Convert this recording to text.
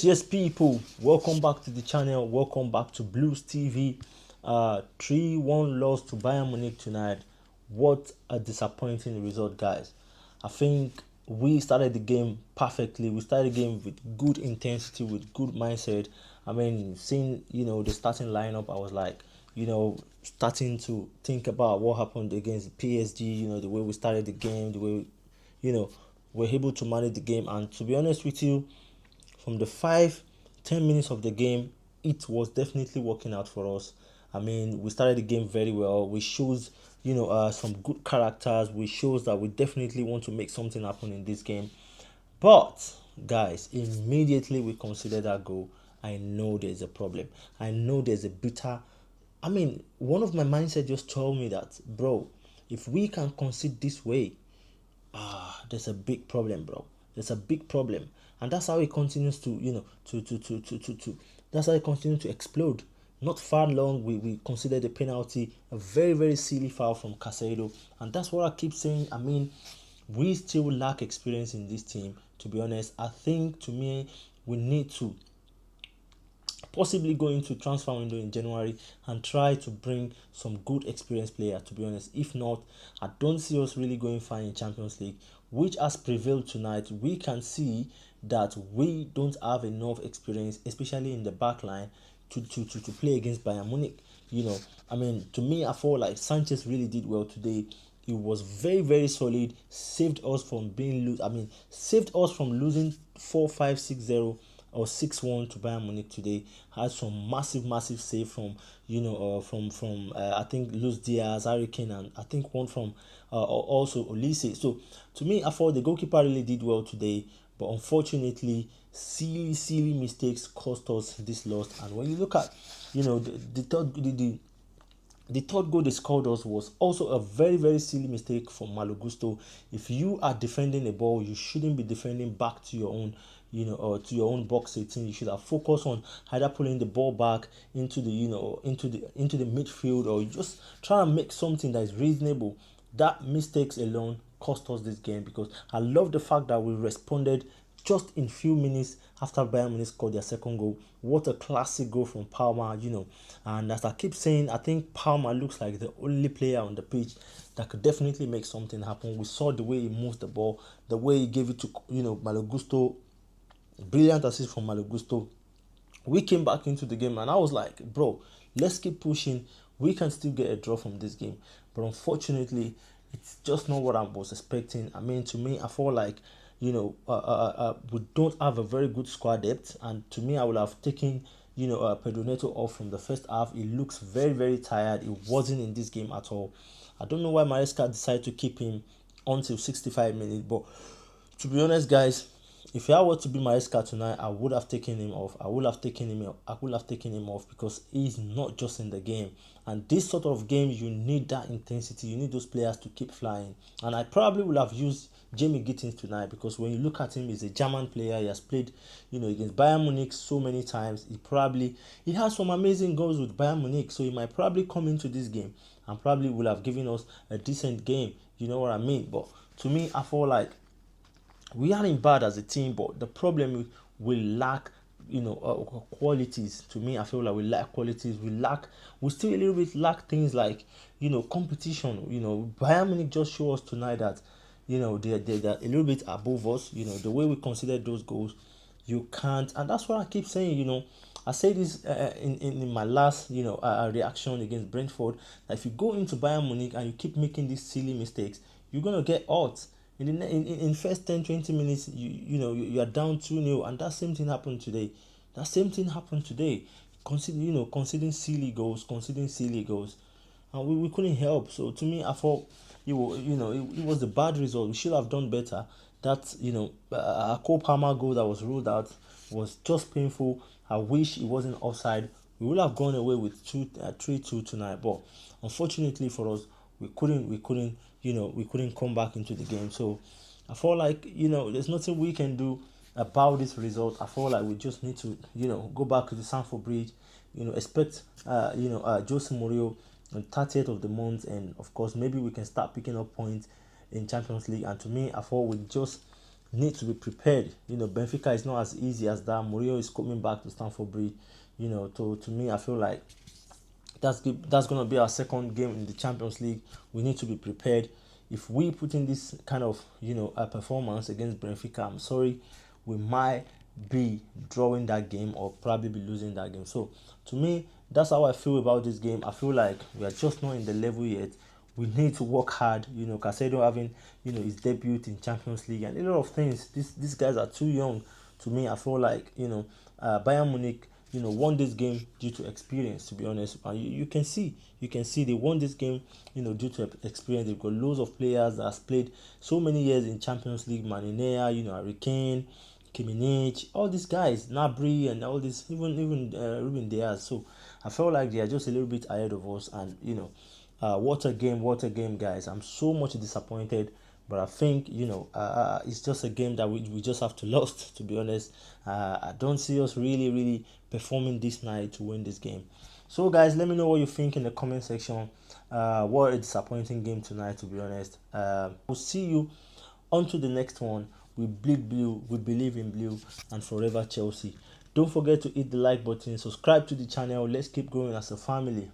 Yes, people. Welcome back to the channel. Welcome back to Blues TV. 3-1 loss to Bayern Munich tonight. What a disappointing result, guys. I think we started the game perfectly. We started the game with good intensity, with good mindset. I mean, seeing, the starting lineup, I was like, starting to think about what happened against PSG, the way we started the game, the way, we're able to manage the game. And to be honest with you, from the 5-10 minutes of the game, it was definitely working out for us. I mean, we started the game very well. We showed, some good characters. We showed that we definitely want to make something happen in this game. But guys, immediately we consider that goal, I know there's a problem. I know there's a bitter. I mean, one of my mindset just told me that, bro, if we can concede this way, there's a big problem, bro. There's a big problem, and that's how it continues to, That's how it continues to explode. Not far long, we considered the penalty a very very silly foul from Casado, and that's what I keep saying. I mean, we still lack experience in this team. To be honest, I think to me we need to possibly go into transfer window in January and try to bring some good experienced player. To be honest, if not, I don't see us really going far in Champions League, which has prevailed tonight. We can see that we don't have enough experience, especially in the back line, to play against Bayern Munich. I mean, to me, I feel like Sanchez really did well today. He was very very solid, saved us from being lose. I mean, saved us from losing 4-5-6-0 or 6-1 to Bayern Munich today. Had some massive save from I think Luis Diaz, Harry Kane, and I think one from also Olise. So to me, I thought the goalkeeper really did well today, but unfortunately, silly mistakes cost us this loss. And when you look at the third goal they scored us was also a very very silly mistake from Malo Gusto. If you are defending a ball, you shouldn't be defending back to your own, or to your own box 18. You should have focused on either pulling the ball back into the, into the midfield, or just try and make something that is reasonable. That mistakes alone cost us this game, because I love the fact that we responded just in few minutes after Bayern Munich scored their second goal. What a classic goal from Palmer, And as I keep saying, I think Palmer looks like the only player on the pitch that could definitely make something happen. We saw the way he moves the ball, the way he gave it to, Malo Gusto. Brilliant assist from Malo Gusto. We came back into the game and I was like, bro, let's keep pushing. We can still get a draw from this game. But unfortunately, it's just not what I was expecting. I mean, to me, I feel like, we don't have a very good squad depth. And to me, I would have taken, Pedro Neto off from the first half. He looks very, very tired. He wasn't in this game at all. I don't know why Maresca decided to keep him until 65 minutes. But to be honest, guys, if I were to be Maresca tonight, I would have taken him off. I would have taken him off, because he's not just in the game. And this sort of game, you need that intensity. You need those players to keep flying. And I probably would have used Jamie Gittins tonight, because when you look at him, he's a German player. He has played, against Bayern Munich so many times. He has some amazing goals with Bayern Munich, so he might probably come into this game and probably will have given us a decent game. You know what I mean? But to me, I feel like we aren't bad as a team, but the problem is we lack, qualities. To me, I feel like we lack qualities. We still a little bit lack things like, competition. Bayern Munich just show us tonight that, they're a little bit above us. The way we consider those goals, you can't. And that's what I keep saying. I say this in my last, reaction against Brentford, that if you go into Bayern Munich and you keep making these silly mistakes, you're gonna get out. In first 10-20 minutes, you are down 2-0, and that same thing happened today. Conceding silly goals, and we couldn't help. So to me, I thought it was a bad result. We should have done better. That a Cole Palmer goal that was ruled out was just painful. I wish it wasn't offside. We would have gone away with 3-2 tonight, but unfortunately for us, we couldn't come back into the game. So I feel like, there's nothing we can do about this result. I feel like we just need to, go back to the Stamford Bridge, expect Jose Mourinho on 30th of the month, and of course maybe we can start picking up points in Champions League. And to me, I thought we just need to be prepared. Benfica is not as easy as that. Mourinho is coming back to Stamford Bridge. To me, I feel like that's gonna be our second game in the Champions League. We need to be prepared. If we put in this kind of a performance against Benfica, I'm sorry, we might be drawing that game or probably be losing that game. So to me, that's how I feel about this game. I feel like we are just not in the level yet. We need to work hard. Caicedo having his debut in Champions League and a lot of things. These guys are too young. To me, I feel like Bayern Munich won this game due to experience. To be honest, and you can see they won this game due to experience. They've got loads of players that has played so many years in Champions League. Maninea, Harry Kane, Kimmich, all these guys, Nabri, and all this, even Ruben Diaz. So I felt like they are just a little bit ahead of us, and what a game, guys. I'm so much disappointed, but I think it's just a game that we just have to lose. To be honest, I don't see us really performing this night to win this game. So guys, let me know what you think in the comment section. What a disappointing game tonight, to be honest. We'll see you on to the next one. We bleed blue, we believe in blue, and forever Chelsea. Don't forget to hit the like button, subscribe to the channel. Let's keep growing as a family.